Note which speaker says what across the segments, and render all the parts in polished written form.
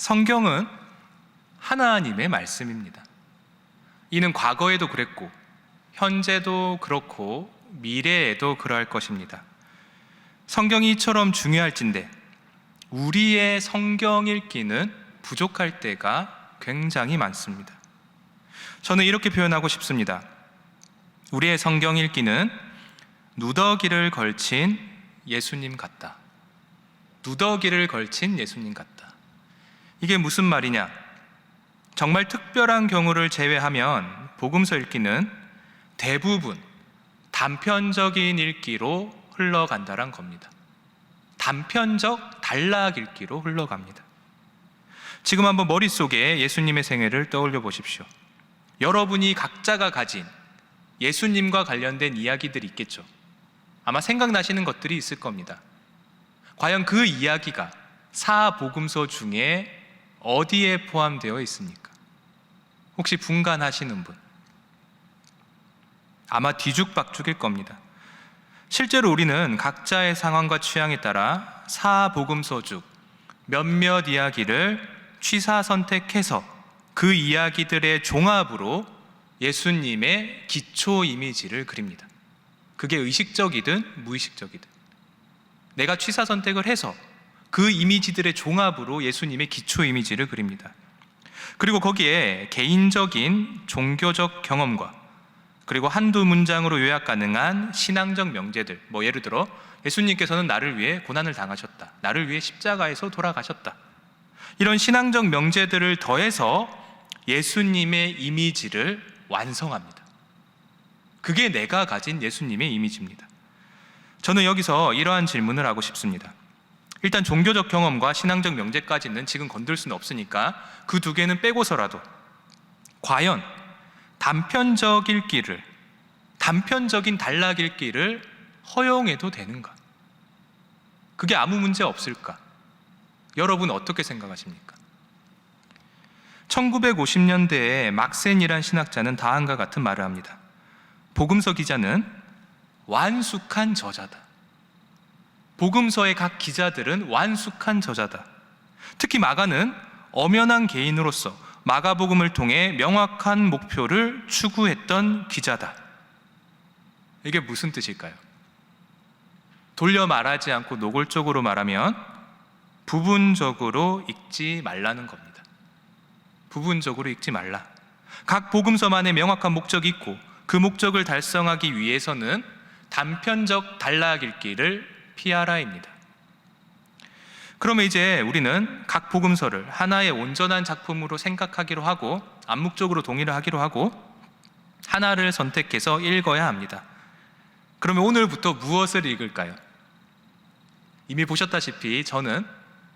Speaker 1: 성경은 하나님의 말씀입니다. 이는 과거에도 그랬고 현재도 그렇고 미래에도 그러할 것입니다. 성경이 이처럼 중요할진데 우리의 성경 읽기는 부족할 때가 굉장히 많습니다. 저는 이렇게 표현하고 싶습니다. 우리의 성경 읽기는 누더기를 걸친 예수님 같다. 누더기를 걸친 예수님 같다. 이게 무슨 말이냐? 정말 특별한 경우를 제외하면 복음서 읽기는 대부분 단편적인 읽기로 흘러간다는 겁니다. 단편적 단락 읽기로 흘러갑니다. 지금 한번 머릿속에 예수님의 생애를 떠올려 보십시오. 여러분이 각자가 가진 예수님과 관련된 이야기들이 있겠죠. 아마 생각나시는 것들이 있을 겁니다. 과연 그 이야기가 사복음서 중에 어디에 포함되어 있습니까? 혹시 분간하시는 분? 아마 뒤죽박죽일 겁니다. 실제로 우리는 각자의 상황과 취향에 따라 사복음서 중 몇몇 이야기를 취사 선택해서 그 이야기들의 종합으로 예수님의 기초 이미지를 그립니다. 그게 의식적이든 무의식적이든 내가 취사 선택을 해서 그 이미지들의 종합으로 예수님의 기초 이미지를 그립니다. 그리고 거기에 개인적인 종교적 경험과 그리고 한두 문장으로 요약 가능한 신앙적 명제들, 예를 들어 예수님께서는 나를 위해 고난을 당하셨다, 나를 위해 십자가에서 돌아가셨다, 이런 신앙적 명제들을 더해서 예수님의 이미지를 완성합니다. 그게 내가 가진 예수님의 이미지입니다. 저는 여기서 이러한 질문을 하고 싶습니다. 일단 종교적 경험과 신앙적 명제까지는 지금 건들 수는 없으니까 그 두 개는 빼고서라도 과연 단편적 읽기를, 단편적인 단락 읽기를 허용해도 되는가? 그게 아무 문제 없을까? 여러분 어떻게 생각하십니까? 1950년대에 막센이란 신학자는 다음과 같은 말을 합니다. 복음서 기자는 완숙한 저자다. 복음서의 각 기자들은 완숙한 저자다. 특히 마가는 엄연한 개인으로서 마가복음을 통해 명확한 목표를 추구했던 기자다. 이게 무슨 뜻일까요? 돌려 말하지 않고 노골적으로 말하면 부분적으로 읽지 말라는 겁니다. 부분적으로 읽지 말라. 각 복음서만의 명확한 목적이 있고 그 목적을 달성하기 위해서는 단편적 단락 읽기를 피하라입니다. 그러면 이제 우리는 각 복음서를 하나의 온전한 작품으로 생각하기로 하고 암묵적으로 동의를 하기로 하고 하나를 선택해서 읽어야 합니다. 그러면 오늘부터 무엇을 읽을까요? 이미 보셨다시피 저는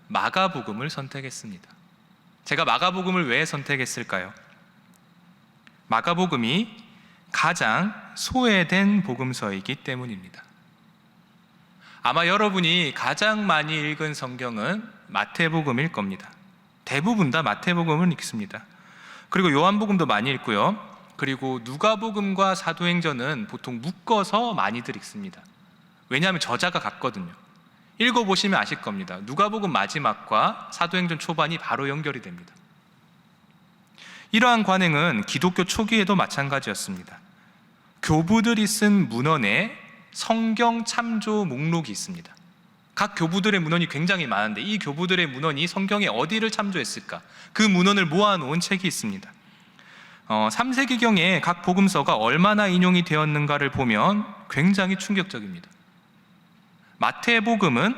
Speaker 1: 마가복음을 선택했습니다. 제가 마가복음을 왜 선택했을까요? 마가복음이 가장 소외된 복음서이기 때문입니다. 아마 여러분이 가장 많이 읽은 성경은 마태복음일 겁니다. 대부분 다 마태복음을 읽습니다. 그리고 요한복음도 많이 읽고요. 그리고 누가복음과 사도행전은 보통 묶어서 많이들 읽습니다. 왜냐하면 저자가 같거든요. 읽어보시면 아실 겁니다. 누가복음 마지막과 사도행전 초반이 바로 연결이 됩니다. 이러한 관행은 기독교 초기에도 마찬가지였습니다. 교부들이 쓴 문헌에 성경 참조 목록이 있습니다. 각 교부들의 문헌이 굉장히 많은데 이 교부들의 문헌이 성경에 어디를 참조했을까? 그 문헌을 모아놓은 책이 있습니다. 3세기경에 각 복음서가 얼마나 인용이 되었는가를 보면 굉장히 충격적입니다. 마태복음은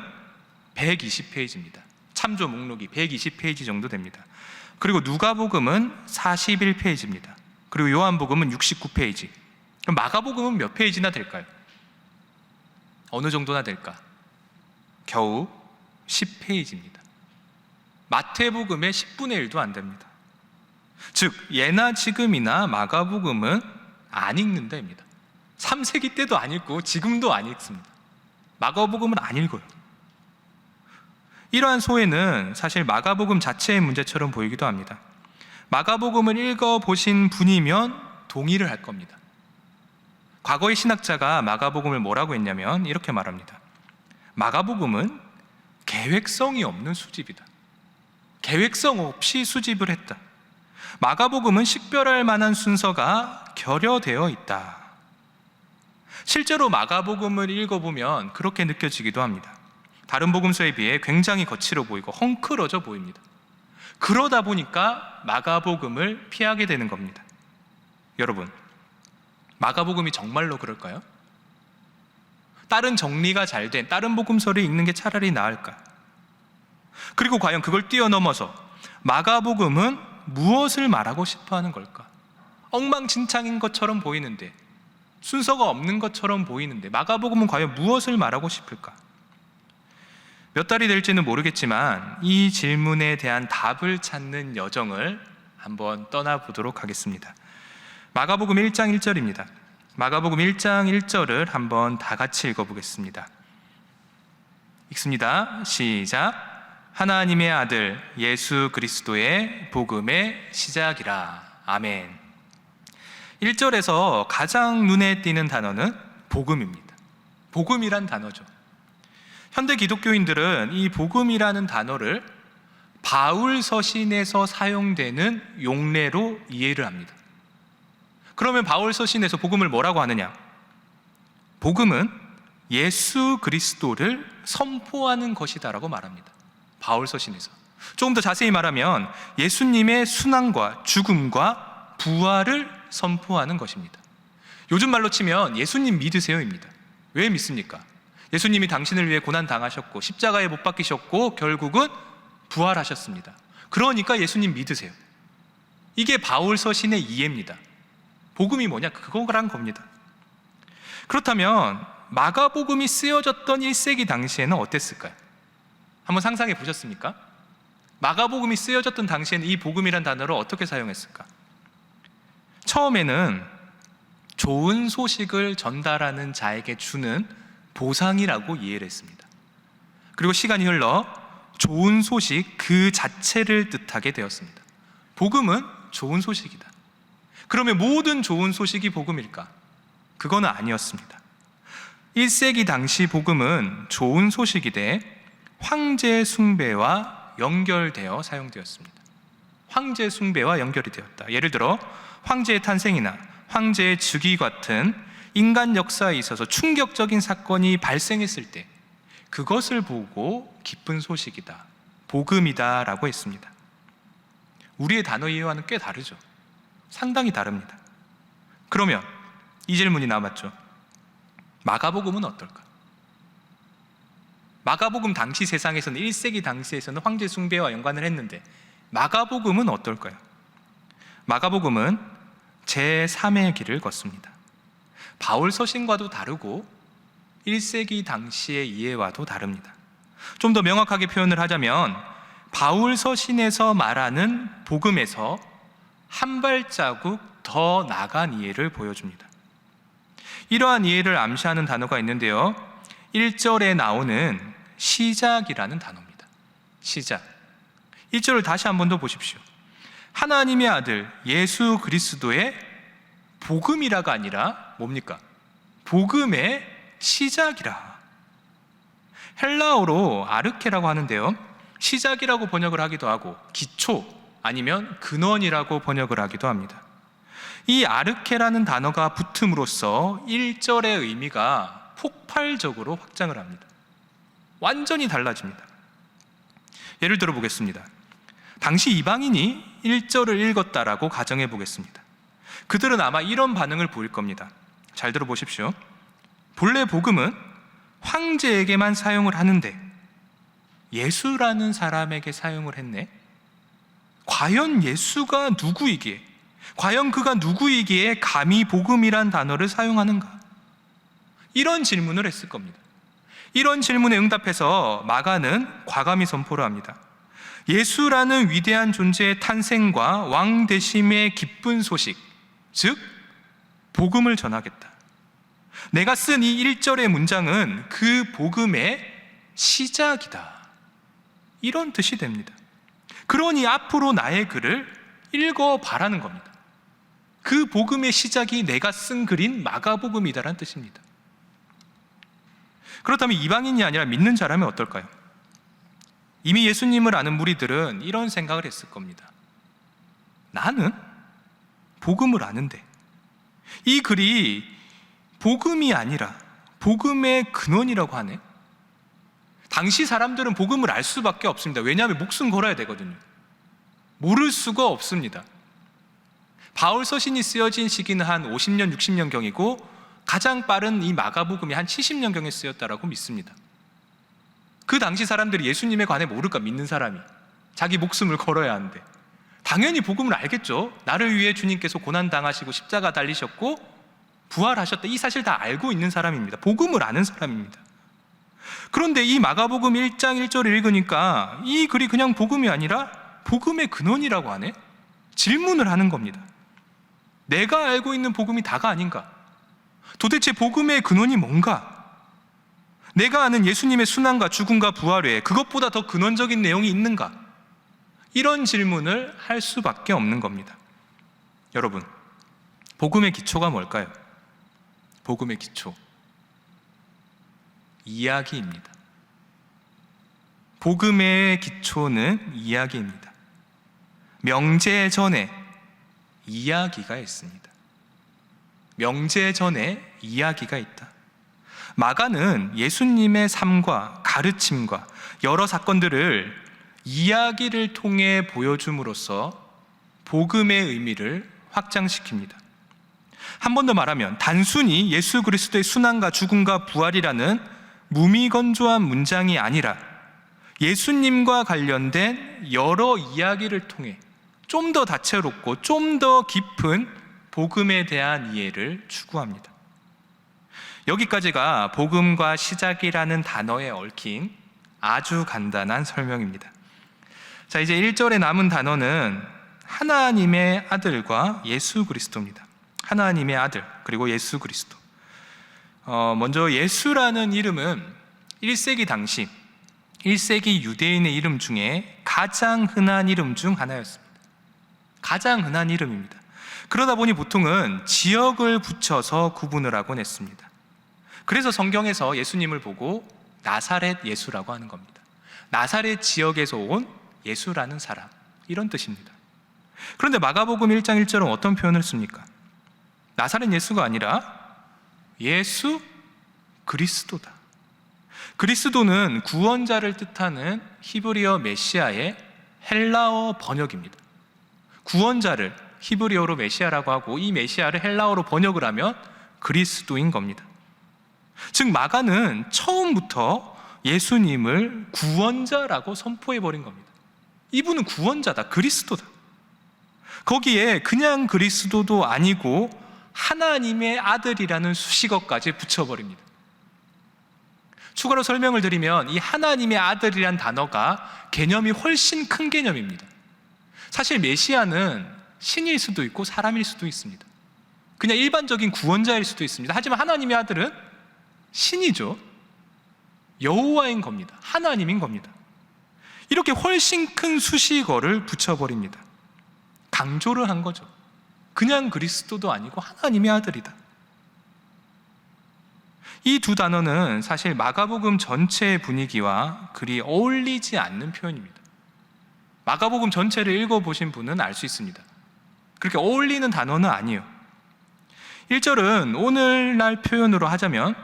Speaker 1: 120페이지입니다. 참조 목록이 120페이지 정도 됩니다. 그리고 누가복음은 41페이지입니다. 그리고 요한복음은 69페이지. 그럼 마가복음은 몇 페이지나 될까요? 어느 정도나 될까? 겨우 10페이지입니다. 마태복음의 10분의 1도 안 됩니다. 즉 예나 지금이나 마가복음은 안 읽는다입니다. 3세기 때도 안 읽고 지금도 안 읽습니다. 마가복음은 안 읽어요. 이러한 소외는 사실 마가복음 자체의 문제처럼 보이기도 합니다. 마가복음을 읽어보신 분이면 동의를 할 겁니다. 과거의 신학자가 마가복음을 뭐라고 했냐면 이렇게 말합니다. 마가복음은 계획성이 없는 수집이다. 계획성 없이 수집을 했다. 마가복음은 식별할 만한 순서가 결여되어 있다. 실제로 마가복음을 읽어보면 그렇게 느껴지기도 합니다. 다른 복음서에 비해 굉장히 거칠어 보이고 헝클어져 보입니다. 그러다 보니까 마가복음을 피하게 되는 겁니다. 여러분, 마가복음이 정말로 그럴까요? 다른 정리가 잘 된 다른 복음서를 읽는 게 차라리 나을까? 그리고 과연 그걸 뛰어넘어서 마가복음은 무엇을 말하고 싶어 하는 걸까? 엉망진창인 것처럼 보이는데, 순서가 없는 것처럼 보이는데 마가복음은 과연 무엇을 말하고 싶을까? 몇 달이 될지는 모르겠지만 이 질문에 대한 답을 찾는 여정을 한번 떠나보도록 하겠습니다. 마가복음 1장 1절입니다. 마가복음 1장 1절을 한번 다 같이 읽어보겠습니다. 읽습니다. 시작. 하나님의 아들 예수 그리스도의 복음의 시작이라. 아멘. 1절에서 가장 눈에 띄는 단어는 복음입니다. 복음이란 단어죠. 현대 기독교인들은 이 복음이라는 단어를 바울 서신에서 사용되는 용례로 이해를 합니다. 그러면 바울 서신에서 복음을 뭐라고 하느냐? 복음은 예수 그리스도를 선포하는 것이다라고 말합니다. 바울 서신에서. 조금 더 자세히 말하면 예수님의 순환과 죽음과 부활을 선포하는 것입니다. 요즘 말로 치면 예수님 믿으세요입니다. 왜 믿습니까? 예수님이 당신을 위해 고난 당하셨고 십자가에 못 박히셨고 결국은 부활하셨습니다. 그러니까 예수님 믿으세요. 이게 바울 서신의 이해입니다. 복음이 뭐냐? 그거란 겁니다. 그렇다면 마가복음이 쓰여졌던 1세기 당시에는 어땠을까요? 한번 상상해 보셨습니까? 마가복음이 쓰여졌던 당시에는 이 복음이란 단어를 어떻게 사용했을까? 처음에는 좋은 소식을 전달하는 자에게 주는 보상이라고 이해를 했습니다. 그리고 시간이 흘러 좋은 소식 그 자체를 뜻하게 되었습니다. 복음은 좋은 소식이다. 그러면 모든 좋은 소식이 복음일까? 그거는 아니었습니다. 1세기 당시 복음은 좋은 소식이되 황제 숭배와 연결되어 사용되었습니다. 황제 숭배와 연결이 되었다. 예를 들어 황제의 탄생이나 황제의 즉위 같은 인간 역사에 있어서 충격적인 사건이 발생했을 때 그것을 보고 기쁜 소식이다, 복음이다 라고 했습니다. 우리의 단어 이해와는 꽤 다르죠. 상당히 다릅니다. 그러면 이 질문이 남았죠. 마가복음은 어떨까? 마가복음 당시 세상에서는 1세기 당시에서는 황제 숭배와 연관을 했는데 마가복음은 어떨까요? 마가복음은 제3의 길을 걷습니다. 바울 서신과도 다르고 1세기 당시의 이해와도 다릅니다. 좀 더 명확하게 표현을 하자면 바울 서신에서 말하는 복음에서 한 발자국 더 나간 이해를 보여줍니다. 이러한 이해를 암시하는 단어가 있는데요, 1절에 나오는 시작이라는 단어입니다. 시작. 1절을 다시 한 번 더 보십시오. 하나님의 아들 예수 그리스도의 복음이라가 아니라 뭡니까? 복음의 시작이라. 헬라어로 아르케라고 하는데요, 시작이라고 번역을 하기도 하고 기초 아니면 근원이라고 번역을 하기도 합니다. 이 아르케라는 단어가 붙음으로써 1절의 의미가 폭발적으로 확장을 합니다. 완전히 달라집니다. 예를 들어 보겠습니다. 당시 이방인이 1절을 읽었다라고 가정해 보겠습니다. 그들은 아마 이런 반응을 보일 겁니다. 잘 들어보십시오. 본래 복음은 황제에게만 사용을 하는데 예수라는 사람에게 사용을 했네? 과연 예수가 누구이기에, 과연 그가 누구이기에 감히 복음이란 단어를 사용하는가? 이런 질문을 했을 겁니다. 이런 질문에 응답해서 마가는 과감히 선포를 합니다. 예수라는 위대한 존재의 탄생과 왕 되심의 기쁜 소식, 즉 복음을 전하겠다. 내가 쓴 이 1절의 문장은 그 복음의 시작이다, 이런 뜻이 됩니다. 그러니 앞으로 나의 글을 읽어봐라는 겁니다. 그 복음의 시작이 내가 쓴 글인 마가복음이다라는 뜻입니다. 그렇다면 이방인이 아니라 믿는 자라면 어떨까요? 이미 예수님을 아는 무리들은 이런 생각을 했을 겁니다. 나는 복음을 아는데 이 글이 복음이 아니라 복음의 근원이라고 하네. 당시 사람들은 복음을 알 수밖에 없습니다. 왜냐하면 목숨 걸어야 되거든요. 모를 수가 없습니다. 바울 서신이 쓰여진 시기는 한 50년, 60년경이고 가장 빠른 이 마가복음이 한 70년경에 쓰였다라고 믿습니다. 그 당시 사람들이 예수님에 관해 모를까, 믿는 사람이 자기 목숨을 걸어야 하는데 당연히 복음을 알겠죠. 나를 위해 주님께서 고난당하시고 십자가 달리셨고 부활하셨다, 이 사실 다 알고 있는 사람입니다. 복음을 아는 사람입니다. 그런데 이 마가복음 1장 1절을 읽으니까 이 글이 그냥 복음이 아니라 복음의 근원이라고 하네. 질문을 하는 겁니다. 내가 알고 있는 복음이 다가 아닌가? 도대체 복음의 근원이 뭔가? 내가 아는 예수님의 순환과 죽음과 부활 외에 그것보다 더 근원적인 내용이 있는가? 이런 질문을 할 수밖에 없는 겁니다. 여러분, 복음의 기초가 뭘까요? 복음의 기초, 이야기입니다. 복음의 기초는 이야기입니다. 명제 전에 이야기가 있습니다. 명제 전에 이야기가 있다. 마가는 예수님의 삶과 가르침과 여러 사건들을 이야기를 통해 보여줌으로써 복음의 의미를 확장시킵니다. 한 번 더 말하면 단순히 예수 그리스도의 순환과 죽음과 부활이라는 무미건조한 문장이 아니라 예수님과 관련된 여러 이야기를 통해 좀 더 다채롭고 좀 더 깊은 복음에 대한 이해를 추구합니다. 여기까지가 복음과 시작이라는 단어에 얽힌 아주 간단한 설명입니다. 자, 이제 1절에 남은 단어는 하나님의 아들과 예수 그리스도입니다. 하나님의 아들, 그리고 예수 그리스도. 먼저 예수라는 이름은 1세기 당시 1세기 유대인의 이름 중에 가장 흔한 이름 중 하나였습니다. 가장 흔한 이름입니다. 그러다 보니 보통은 지역을 붙여서 구분을 하곤 했습니다. 그래서 성경에서 예수님을 보고 나사렛 예수라고 하는 겁니다. 나사렛 지역에서 온 예수라는 사람, 이런 뜻입니다. 그런데 마가복음 1장 1절은 어떤 표현을 씁니까? 나사렛 예수가 아니라 예수 그리스도다. 그리스도는 구원자를 뜻하는 히브리어 메시아의 헬라어 번역입니다. 구원자를 히브리어로 메시아라고 하고 이 메시아를 헬라어로 번역을 하면 그리스도인 겁니다. 즉 마가는 처음부터 예수님을 구원자라고 선포해버린 겁니다. 이분은 구원자다, 그리스도다. 거기에 그냥 그리스도도 아니고 하나님의 아들이라는 수식어까지 붙여버립니다. 추가로 설명을 드리면 이 하나님의 아들이란 단어가 개념이 훨씬 큰 개념입니다. 사실 메시아는 신일 수도 있고 사람일 수도 있습니다. 그냥 일반적인 구원자일 수도 있습니다. 하지만 하나님의 아들은 신이죠. 여호와인 겁니다. 하나님인 겁니다. 이렇게 훨씬 큰 수식어를 붙여버립니다. 강조를 한 거죠. 그냥 그리스도도 아니고 하나님의 아들이다. 이 두 단어는 사실 마가복음 전체의 분위기와 그리 어울리지 않는 표현입니다. 마가복음 전체를 읽어보신 분은 알 수 있습니다. 그렇게 어울리는 단어는 아니에요. 1절은 오늘날 표현으로 하자면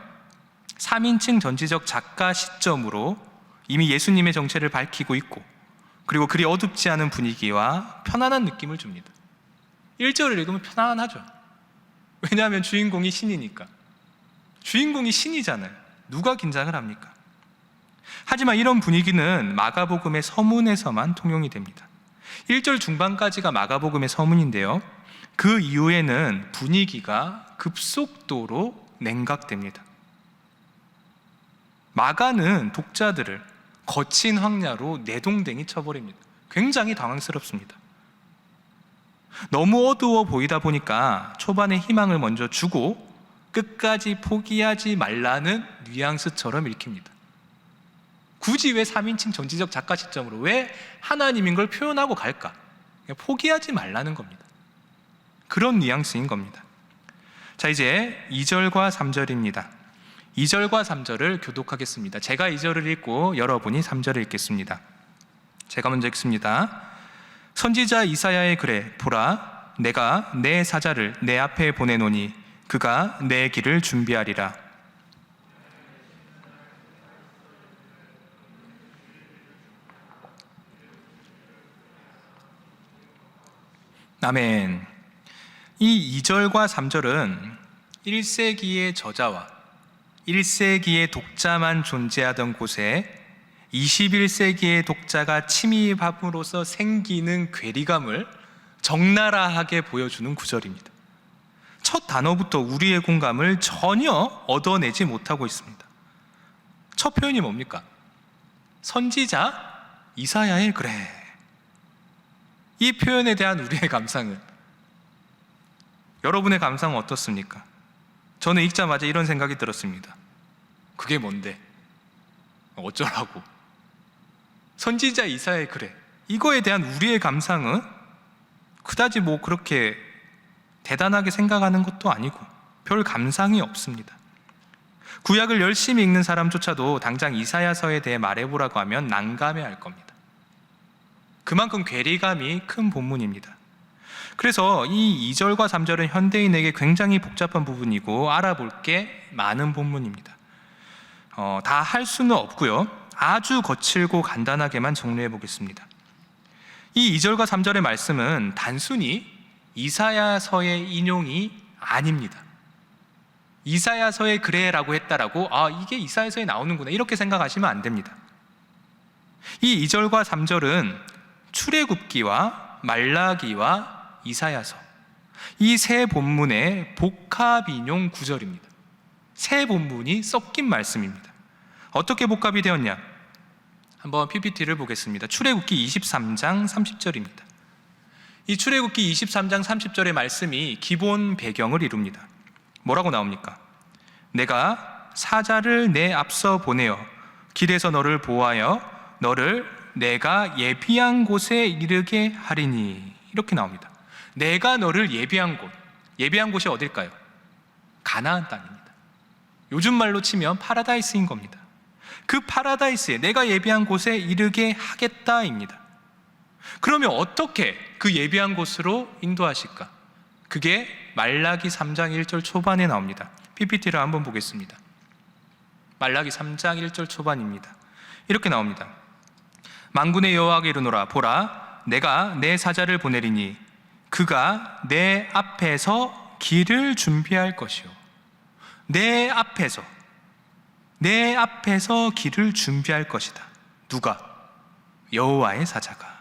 Speaker 1: 3인칭 전지적 작가 시점으로 이미 예수님의 정체를 밝히고 있고, 그리고 그리 어둡지 않은 분위기와 편안한 느낌을 줍니다. 1절을 읽으면 편안하죠. 왜냐하면 주인공이 신이니까. 주인공이 신이잖아요. 누가 긴장을 합니까? 하지만 이런 분위기는 마가복음의 서문에서만 통용이 됩니다. 1절 중반까지가 마가복음의 서문인데요, 그 이후에는 분위기가 급속도로 냉각됩니다. 마가는 독자들을 거친 황야로 내동댕이 쳐버립니다. 굉장히 당황스럽습니다. 너무 어두워 보이다 보니까 초반에 희망을 먼저 주고 끝까지 포기하지 말라는 뉘앙스처럼 읽힙니다. 굳이 왜 3인칭 전지적 작가 시점으로 왜 하나님인 걸 표현하고 갈까? 포기하지 말라는 겁니다. 그런 뉘앙스인 겁니다. 자, 이제 2절과 3절입니다. 2절과 3절을 교독하겠습니다. 제가 2절을 읽고 여러분이 3절을 읽겠습니다. 제가 먼저 읽습니다. 선지자 이사야의 글에 보라, 내가 내 사자를 내 앞에 보내노니 그가 내 길을 준비하리라. 아멘. 이 2절과 3절은 1세기의 저자와 1세기의 독자만 존재하던 곳에 21세기의 독자가 침입함으로써 생기는 괴리감을 적나라하게 보여주는 구절입니다. 첫 단어부터 우리의 공감을 전혀 얻어내지 못하고 있습니다. 첫 표현이 뭡니까? 선지자 이사야의 글에. 이 표현에 대한 우리의 감상은, 여러분의 감상은 어떻습니까? 저는 읽자마자 이런 생각이 들었습니다. 그게 뭔데? 어쩌라고? 선지자 이사야의 글에. 이거에 대한 우리의 감상은 그다지 그렇게 대단하게 생각하는 것도 아니고 별 감상이 없습니다. 구약을 열심히 읽는 사람조차도 당장 이사야서에 대해 말해보라고 하면 난감해할 겁니다. 그만큼 괴리감이 큰 본문입니다. 그래서 이 2절과 3절은 현대인에게 굉장히 복잡한 부분이고 알아볼 게 많은 본문입니다. 다 할 수는 없고요. 아주 거칠고 간단하게만 정리해 보겠습니다. 이 2절과 3절의 말씀은 단순히 이사야서의 인용이 아닙니다. 이사야서의 그래라고 했다라고 이게 이사야서에 나오는구나 이렇게 생각하시면 안 됩니다. 이 2절과 3절은 출애굽기와 말라기와 이사야서, 이 세 본문의 복합 인용 구절입니다. 세 본문이 섞인 말씀입니다. 어떻게 복합이 되었냐? 한번 PPT를 보겠습니다. 출애굽기 23장 30절입니다. 이 출애굽기 23장 30절의 말씀이 기본 배경을 이룹니다. 뭐라고 나옵니까? 내가 사자를 내 앞서 보내어 길에서 너를 보호하여 너를 내가 예비한 곳에 이르게 하리니. 이렇게 나옵니다. 내가 너를 예비한 곳. 예비한 곳이 어딜까요? 가나안 땅입니다. 요즘 말로 치면 파라다이스인 겁니다. 그 파라다이스에 내가 예비한 곳에 이르게 하겠다입니다. 그러면 어떻게 그 예비한 곳으로 인도하실까? 그게 말라기 3장 1절 초반에 나옵니다. PPT를 한번 보겠습니다. 말라기 3장 1절 초반입니다. 이렇게 나옵니다. 만군의 여호와께 이르노라, 보라, 내가 내 사자를 보내리니 그가 내 앞에서 길을 준비할 것이요. 내 앞에서 길을 준비할 것이다. 누가? 여호와의 사자가.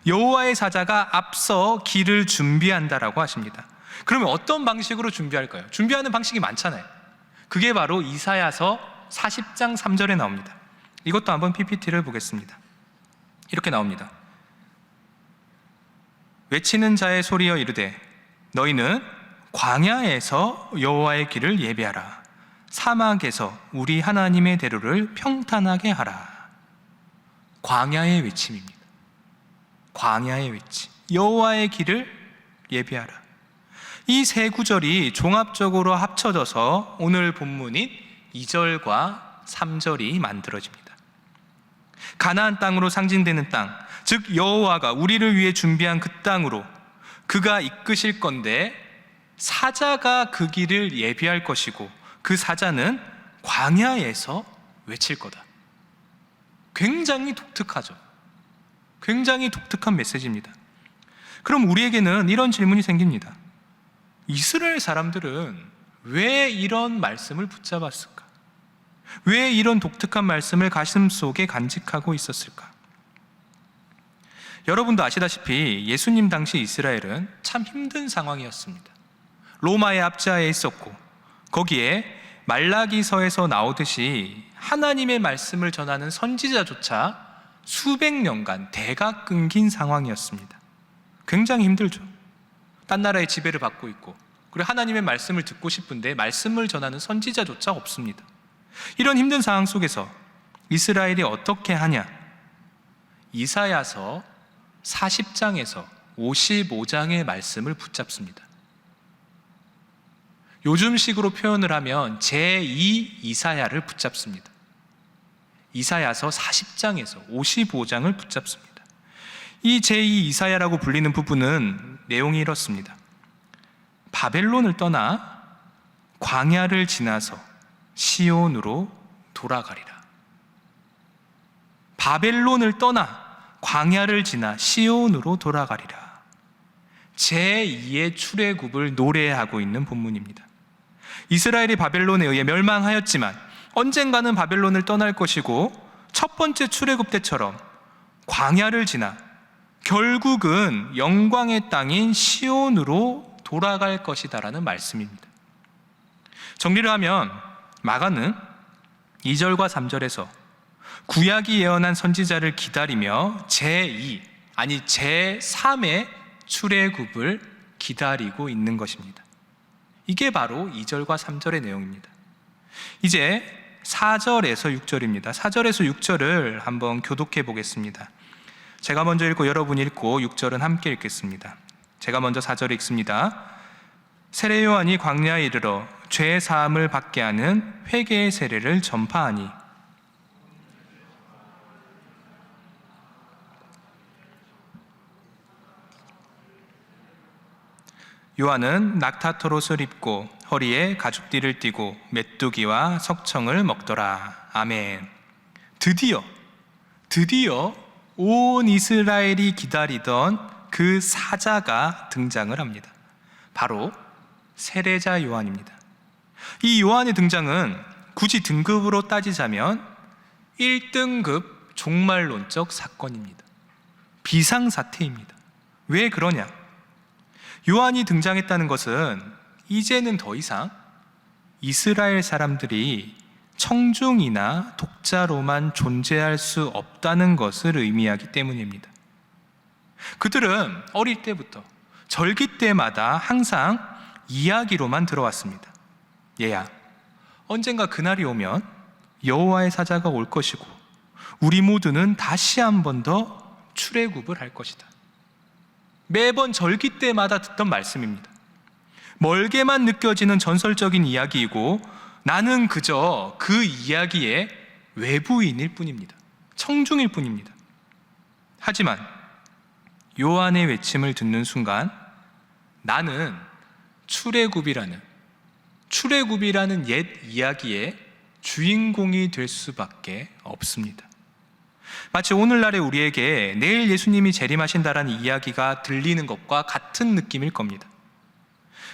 Speaker 1: 여호와의 사자가 앞서 길을 준비한다라고 하십니다. 그러면 어떤 방식으로 준비할까요? 준비하는 방식이 많잖아요. 그게 바로 이사야서 40장 3절에 나옵니다. 이것도 한번 PPT를 보겠습니다. 이렇게 나옵니다. 외치는 자의 소리여 이르되 너희는 광야에서 여호와의 길을 예비하라. 사막에서 우리 하나님의 대로를 평탄하게 하라. 광야의 외침입니다. 광야의 외침. 여호와의 길을 예비하라. 이 세 구절이 종합적으로 합쳐져서 오늘 본문인 2절과 3절이 만들어집니다. 가나안 땅으로 상징되는 땅, 즉 여호와가 우리를 위해 준비한 그 땅으로 그가 이끄실 건데 사자가 그 길을 예비할 것이고 그 사자는 광야에서 외칠 거다. 굉장히 독특하죠. 굉장히 독특한 메시지입니다. 그럼 우리에게는 이런 질문이 생깁니다. 이스라엘 사람들은 왜 이런 말씀을 붙잡았을까? 왜 이런 독특한 말씀을 가슴속에 간직하고 있었을까? 여러분도 아시다시피 예수님 당시 이스라엘은 참 힘든 상황이었습니다. 로마의 압제하에 있었고 거기에 말라기서에서 나오듯이 하나님의 말씀을 전하는 선지자조차 수백 년간 대가 끊긴 상황이었습니다. 굉장히 힘들죠. 딴 나라의 지배를 받고 있고 그리고 하나님의 말씀을 듣고 싶은데 말씀을 전하는 선지자조차 없습니다. 이런 힘든 상황 속에서 이스라엘이 어떻게 하냐? 이사야서 40장에서 55장의 말씀을 붙잡습니다. 요즘식으로 표현을 하면 제2 이사야를 붙잡습니다. 이사야서 40장에서 55장을 붙잡습니다. 이 제2 이사야라고 불리는 부분은 내용이 이렇습니다. 바벨론을 떠나 광야를 지나서 시온으로 돌아가리라. 바벨론을 떠나 광야를 지나 시온으로 돌아가리라. 제2의 출애굽을 노래하고 있는 본문입니다. 이스라엘이 바벨론에 의해 멸망하였지만 언젠가는 바벨론을 떠날 것이고 첫 번째 출애굽 때처럼 광야를 지나 결국은 영광의 땅인 시온으로 돌아갈 것이다라는 말씀입니다. 정리를 하면 마가는 2절과 3절에서 구약이 예언한 선지자를 기다리며 제2 아니 제3의 출애굽을 기다리고 있는 것입니다. 이게 바로 2절과 3절의 내용입니다. 이제 4절에서 6절입니다. 4절에서 6절을 한번 교독해 보겠습니다. 제가 먼저 읽고 여러분이 읽고 6절은 함께 읽겠습니다. 제가 먼저 4절 읽습니다. 세례 요한이 광야에 이르러 죄 사함을 받게 하는 회개의 세례를 전파하니 요한은 낙타토롯을 입고 허리에 가죽띠를 띠고 메뚜기와 석청을 먹더라. 아멘. 드디어 온 이스라엘이 기다리던 그 사자가 등장을 합니다. 바로 세례자 요한입니다. 이 요한의 등장은 굳이 등급으로 따지자면 1등급 종말론적 사건입니다. 비상사태입니다. 왜 그러냐? 요한이 등장했다는 것은 이제는 더 이상 이스라엘 사람들이 청중이나 독자로만 존재할 수 없다는 것을 의미하기 때문입니다. 그들은 어릴 때부터 절기 때마다 항상 이야기로만 들어왔습니다. 얘야, 언젠가 그날이 오면 여호와의 사자가 올 것이고 우리 모두는 다시 한 번 더 출애굽을 할 것이다. 매번 절기 때마다 듣던 말씀입니다. 멀게만 느껴지는 전설적인 이야기이고 나는 그저 그 이야기의 외부인일 뿐입니다. 청중일 뿐입니다. 하지만 요한의 외침을 듣는 순간 나는 출애굽이라는 옛 이야기의 주인공이 될 수밖에 없습니다. 마치 오늘날의 우리에게 내일 예수님이 재림하신다라는 이야기가 들리는 것과 같은 느낌일 겁니다.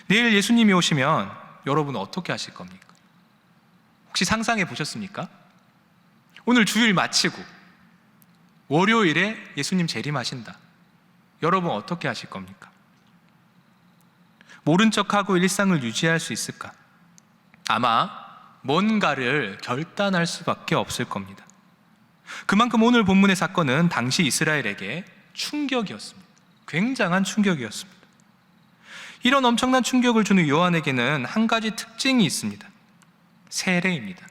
Speaker 1: 내일 예수님이 오시면 여러분은 어떻게 하실 겁니까? 혹시 상상해 보셨습니까? 오늘 주일 마치고 월요일에 예수님 재림하신다. 여러분 어떻게 하실 겁니까? 모른 척하고 일상을 유지할 수 있을까? 아마 뭔가를 결단할 수밖에 없을 겁니다. 그만큼 오늘 본문의 사건은 당시 이스라엘에게 충격이었습니다. 굉장한 충격이었습니다. 이런 엄청난 충격을 주는 요한에게는 한 가지 특징이 있습니다. 세례입니다.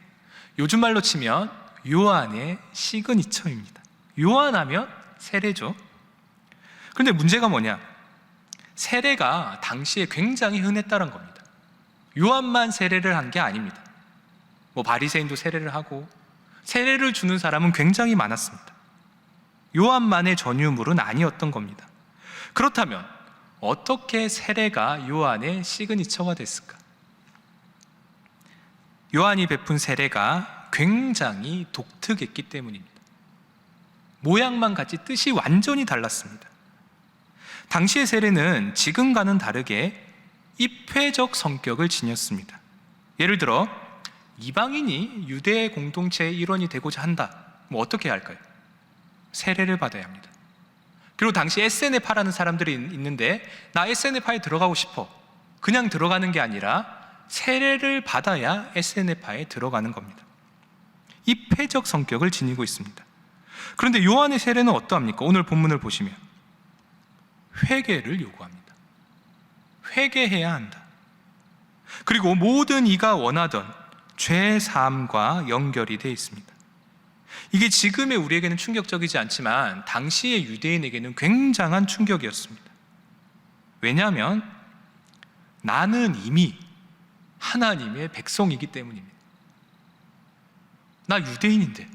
Speaker 1: 요즘 말로 치면 요한의 시그니처입니다. 요한하면 세례죠. 그런데 문제가 뭐냐? 세례가 당시에 굉장히 흔했다는 겁니다. 요한만 세례를 한 게 아닙니다. 바리새인도 세례를 하고 세례를 주는 사람은 굉장히 많았습니다. 요한만의 전유물은 아니었던 겁니다. 그렇다면 어떻게 세례가 요한의 시그니처가 됐을까? 요한이 베푼 세례가 굉장히 독특했기 때문입니다. 모양만 같이 뜻이 완전히 달랐습니다. 당시의 세례는 지금과는 다르게 입회적 성격을 지녔습니다. 예를 들어 이방인이 유대 공동체의 일원이 되고자 한다. 어떻게 해야 할까요? 세례를 받아야 합니다. 그리고 당시 SNF파라는 사람들이 있는데 나 SNF파에 들어가고 싶어. 그냥 들어가는 게 아니라 세례를 받아야 SNF파에 들어가는 겁니다. 입회적 성격을 지니고 있습니다. 그런데 요한의 세례는 어떠합니까? 오늘 본문을 보시면 회개를 요구합니다. 회개해야 한다. 그리고 모든 이가 원하던 죄 사함과 연결이 되어 있습니다. 이게 지금의 우리에게는 충격적이지 않지만 당시의 유대인에게는 굉장한 충격이었습니다. 왜냐하면 나는 이미 하나님의 백성이기 때문입니다. 나 유대인인데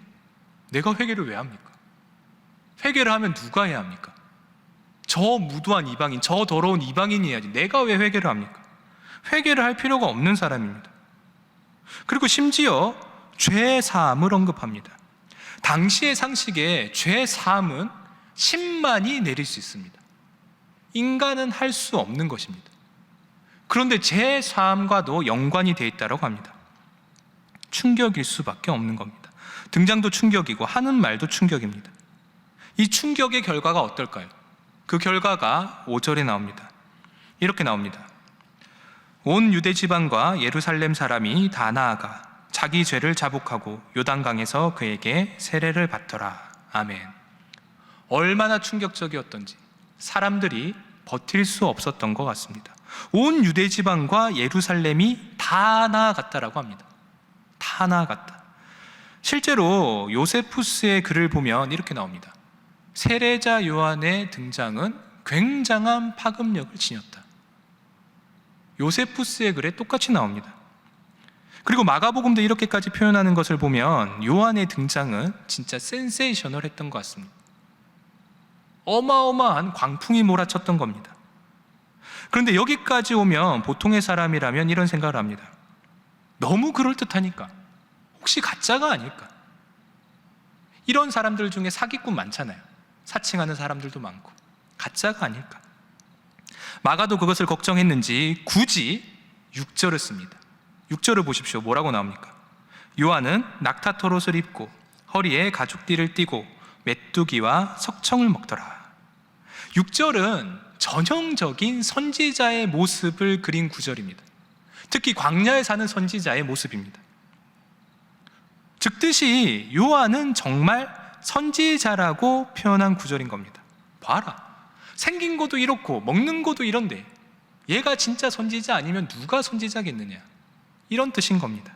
Speaker 1: 내가 회개를 왜 합니까? 회개를 하면 누가 해야 합니까? 저 무도한 이방인, 저 더러운 이방인이 해야지 내가 왜 회개를 합니까? 회개를 할 필요가 없는 사람입니다. 그리고 심지어 죄 사함을 언급합니다. 당시의 상식에 죄 사함은 10만이 내릴 수 있습니다. 인간은 할 수 없는 것입니다. 그런데 죄 사함과도 연관이 되어 있다고 합니다. 충격일 수밖에 없는 겁니다. 등장도 충격이고 하는 말도 충격입니다. 이 충격의 결과가 어떨까요? 그 결과가 5절에 나옵니다. 이렇게 나옵니다. 온 유대 지방과 예루살렘 사람이 다 나아가 자기 죄를 자복하고 요단강에서 그에게 세례를 받더라. 아멘. 얼마나 충격적이었던지 사람들이 버틸 수 없었던 것 같습니다. 온 유대 지방과 예루살렘이 다 나아갔다라고 합니다. 다 나아갔다. 실제로 요세푸스의 글을 보면 이렇게 나옵니다. 세례자 요한의 등장은 굉장한 파급력을 지녔다. 요세푸스의 글에 똑같이 나옵니다. 그리고 마가복음도 이렇게까지 표현하는 것을 보면 요한의 등장은 진짜 센세이셔널했던 것 같습니다. 어마어마한 광풍이 몰아쳤던 겁니다. 그런데 여기까지 오면 보통의 사람이라면 이런 생각을 합니다. 너무 그럴듯하니까 혹시 가짜가 아닐까? 이런 사람들 중에 사기꾼 많잖아요. 사칭하는 사람들도 많고 가짜가 아닐까? 마가도 그것을 걱정했는지 굳이 6절을 씁니다. 6절을 보십시오. 뭐라고 나옵니까? 요한은 낙타토롯을 입고 허리에 가죽띠를 띠고 메뚜기와 석청을 먹더라. 6절은 전형적인 선지자의 모습을 그린 구절입니다. 특히 광야에 사는 선지자의 모습입니다. 즉듯이 요한은 정말 선지자라고 표현한 구절인 겁니다. 봐라, 생긴 것도 이렇고 먹는 것도 이런데 얘가 진짜 선지자 아니면 누가 선지자겠느냐, 이런 뜻인 겁니다.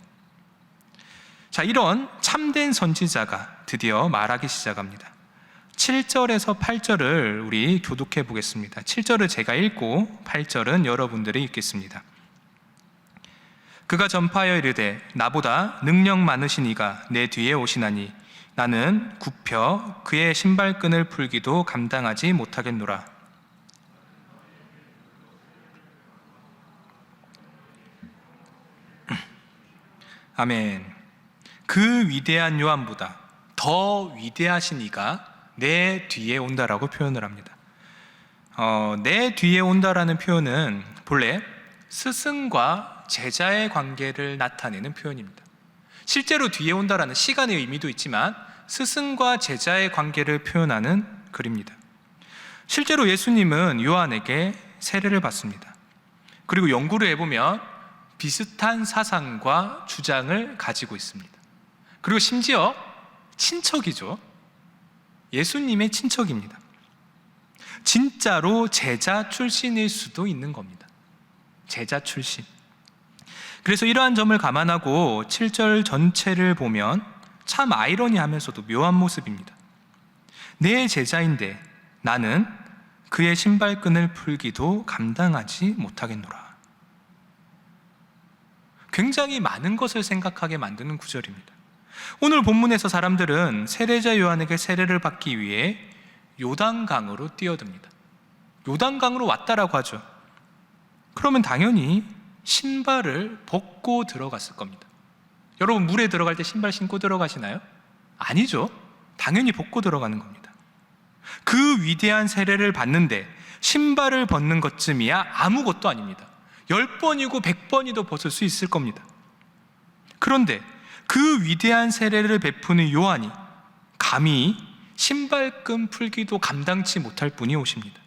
Speaker 1: 자, 이런 참된 선지자가 드디어 말하기 시작합니다. 7절에서 8절을 우리 교독해 보겠습니다. 7절을 제가 읽고 8절은 여러분들이 읽겠습니다. 그가 전파하여 이르되 나보다 능력 많으신 이가 내 뒤에 오시나니 나는 굽혀 그의 신발끈을 풀기도 감당하지 못하겠노라. 아멘. 그 위대한 요한보다 더 위대하신 이가 내 뒤에 온다라고 표현을 합니다. 내 뒤에 온다라는 표현은 본래 스승과 제자의 관계를 나타내는 표현입니다. 실제로 뒤에 온다라는 시간의 의미도 있지만 스승과 제자의 관계를 표현하는 글입니다. 실제로 예수님은 요한에게 세례를 받습니다. 그리고 연구를 해보면 비슷한 사상과 주장을 가지고 있습니다. 그리고 심지어 친척이죠. 예수님의 친척입니다. 진짜로 제자 출신일 수도 있는 겁니다. 제자 출신. 그래서 이러한 점을 감안하고 7절 전체를 보면 참 아이러니하면서도 묘한 모습입니다. 내 제자인데 나는 그의 신발끈을 풀기도 감당하지 못하겠노라. 굉장히 많은 것을 생각하게 만드는 구절입니다. 오늘 본문에서 사람들은 세례자 요한에게 세례를 받기 위해 요단강으로 뛰어듭니다. 요단강으로 왔다라고 하죠. 그러면 당연히 신발을 벗고 들어갔을 겁니다. 여러분, 물에 들어갈 때 신발 신고 들어가시나요? 아니죠. 당연히 벗고 들어가는 겁니다. 그 위대한 세례를 받는데 신발을 벗는 것쯤이야 아무것도 아닙니다. 10번이고 100번이도 벗을 수 있을 겁니다. 그런데 그 위대한 세례를 베푸는 요한이 감히 신발끈 풀기도 감당치 못할 분이 오십니다.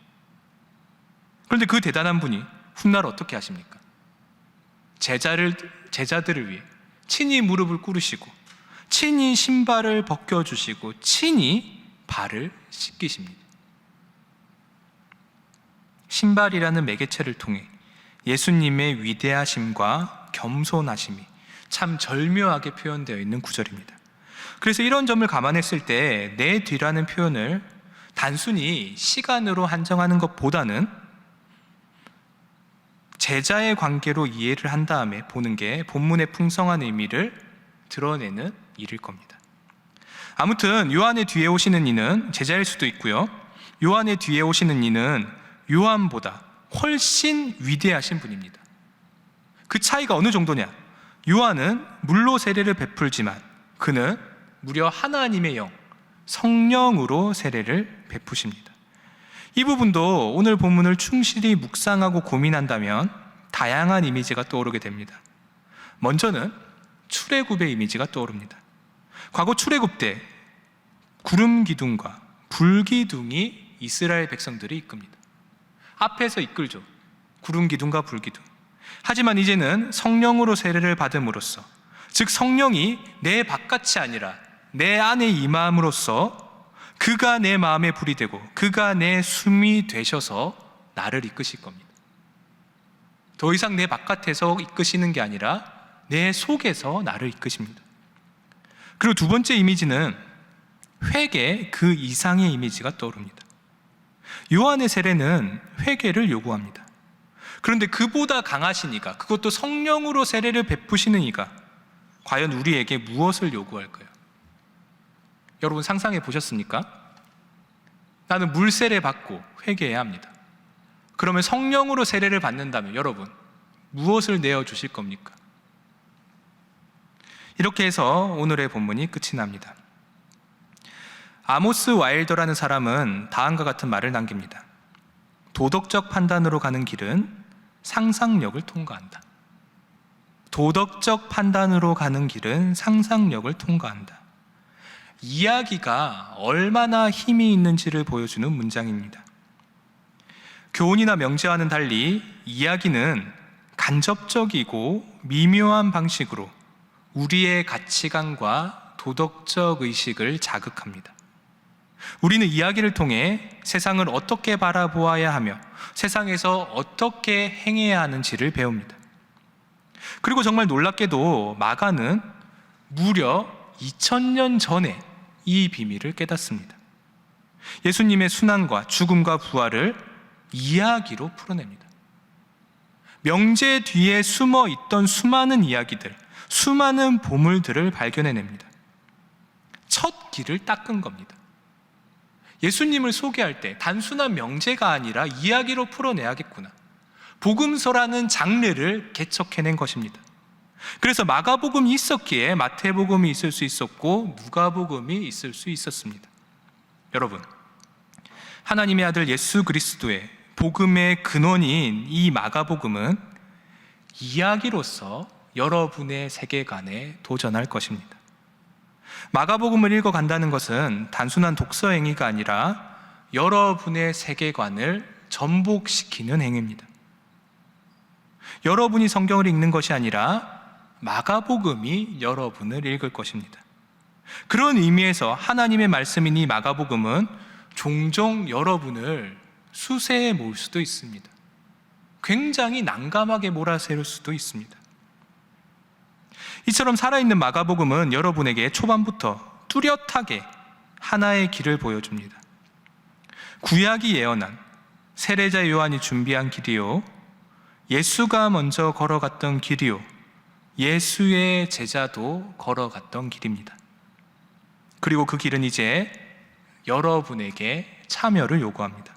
Speaker 1: 그런데 그 대단한 분이 훗날 어떻게 하십니까? 제자들을 위해 친히 무릎을 꿇으시고 친히 신발을 벗겨주시고 친히 발을 씻기십니다. 신발이라는 매개체를 통해 예수님의 위대하심과 겸손하심이 참 절묘하게 표현되어 있는 구절입니다. 그래서 이런 점을 감안했을 때 내 뒤라는 표현을 단순히 시간으로 한정하는 것보다는 제자의 관계로 이해를 한 다음에 보는 게 본문의 풍성한 의미를 드러내는 일일 겁니다. 아무튼 요한의 뒤에 오시는 이는 제자일 수도 있고요, 요한의 뒤에 오시는 이는 요한보다 훨씬 위대하신 분입니다. 그 차이가 어느 정도냐? 요한은 물로 세례를 베풀지만 그는 무려 하나님의 영, 성령으로 세례를 베푸십니다. 이 부분도 오늘 본문을 충실히 묵상하고 고민한다면 다양한 이미지가 떠오르게 됩니다. 먼저는 출애굽의 이미지가 떠오릅니다. 과거 출애굽 때 구름 기둥과 불 기둥이 이스라엘 백성들을 이끕니다. 앞에서 이끌죠. 구름 기둥과 불 기둥. 하지만 이제는 성령으로 세례를 받음으로써, 즉 성령이 내 바깥이 아니라 내 안에 임함으로써 그가 내 마음에 불이 되고 그가 내 숨이 되셔서 나를 이끄실 겁니다. 더 이상 내 바깥에서 이끄시는 게 아니라 내 속에서 나를 이끄십니다. 그리고 두 번째 이미지는 회개 그 이상의 이미지가 떠오릅니다. 요한의 세례는 회개를 요구합니다. 그런데 그보다 강하신 이가, 그것도 성령으로 세례를 베푸시는 이가 과연 우리에게 무엇을 요구할까요? 여러분 상상해 보셨습니까? 나는 물 세례 받고 회개해야 합니다. 그러면 성령으로 세례를 받는다면 여러분 무엇을 내어주실 겁니까? 이렇게 해서 오늘의 본문이 끝이 납니다. 아모스 와일더라는 사람은 다음과 같은 말을 남깁니다. 도덕적 판단으로 가는 길은 상상력을 통과한다. 도덕적 판단으로 가는 길은 상상력을 통과한다. 이야기가 얼마나 힘이 있는지를 보여주는 문장입니다. 교훈이나 명제와는 달리 이야기는 간접적이고 미묘한 방식으로 우리의 가치관과 도덕적 의식을 자극합니다. 우리는 이야기를 통해 세상을 어떻게 바라보아야 하며 세상에서 어떻게 행해야 하는지를 배웁니다. 그리고 정말 놀랍게도 마가는 무려 2000년 전에 이 비밀을 깨닫습니다. 예수님의 순환과 죽음과 부활을 이야기로 풀어냅니다. 명제 뒤에 숨어 있던 수많은 이야기들, 수많은 보물들을 발견해냅니다. 첫 길을 닦은 겁니다. 예수님을 소개할 때 단순한 명제가 아니라 이야기로 풀어내야겠구나, 복음서라는 장르를 개척해낸 것입니다. 그래서 마가복음이 있었기에 마태복음이 있을 수 있었고 누가복음이 있을 수 있었습니다. 여러분, 하나님의 아들 예수 그리스도의 복음의 근원인 이 마가복음은 이야기로서 여러분의 세계관에 도전할 것입니다. 마가복음을 읽어간다는 것은 단순한 독서 행위가 아니라 여러분의 세계관을 전복시키는 행위입니다. 여러분이 성경을 읽는 것이 아니라 마가복음이 여러분을 읽을 것입니다. 그런 의미에서 하나님의 말씀인 이 마가복음은 종종 여러분을 수세에 몰 수도 있습니다. 굉장히 난감하게 몰아세울 수도 있습니다. 이처럼 살아있는 마가복음은 여러분에게 초반부터 뚜렷하게 하나의 길을 보여줍니다. 구약이 예언한 세례자 요한이 준비한 길이요, 예수가 먼저 걸어갔던 길이요, 예수의 제자도 걸어갔던 길입니다. 그리고 그 길은 이제 여러분에게 참여를 요구합니다.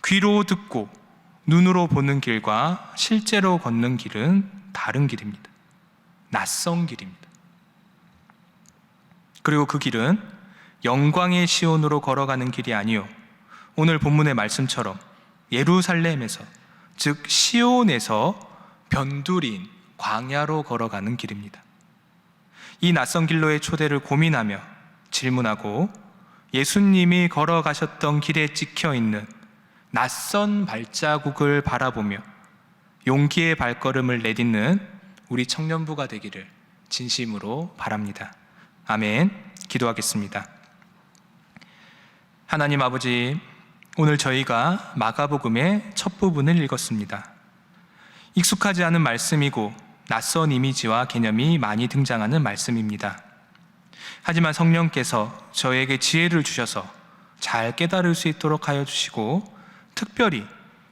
Speaker 1: 귀로 듣고 눈으로 보는 길과 실제로 걷는 길은 다른 길입니다. 낯선 길입니다. 그리고 그 길은 영광의 시온으로 걸어가는 길이 아니요, 오늘 본문의 말씀처럼 예루살렘에서, 즉 시온에서 변두리인 광야로 걸어가는 길입니다. 이 낯선 길로의 초대를 고민하며 질문하고 예수님이 걸어가셨던 길에 찍혀있는 낯선 발자국을 바라보며 용기의 발걸음을 내딛는 우리 청년부가 되기를 진심으로 바랍니다. 아멘. 기도하겠습니다. 하나님 아버지, 오늘 저희가 마가복음의 첫 부분을 읽었습니다. 익숙하지 않은 말씀이고 낯선 이미지와 개념이 많이 등장하는 말씀입니다. 하지만 성령께서 저에게 지혜를 주셔서 잘 깨달을 수 있도록 하여 주시고, 특별히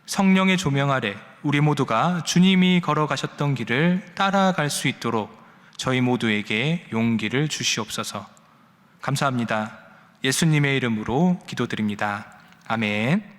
Speaker 1: 성령의 조명 아래 우리 모두가 주님이 걸어가셨던 길을 따라갈 수 있도록 저희 모두에게 용기를 주시옵소서. 감사합니다. 예수님의 이름으로 기도드립니다. 아멘.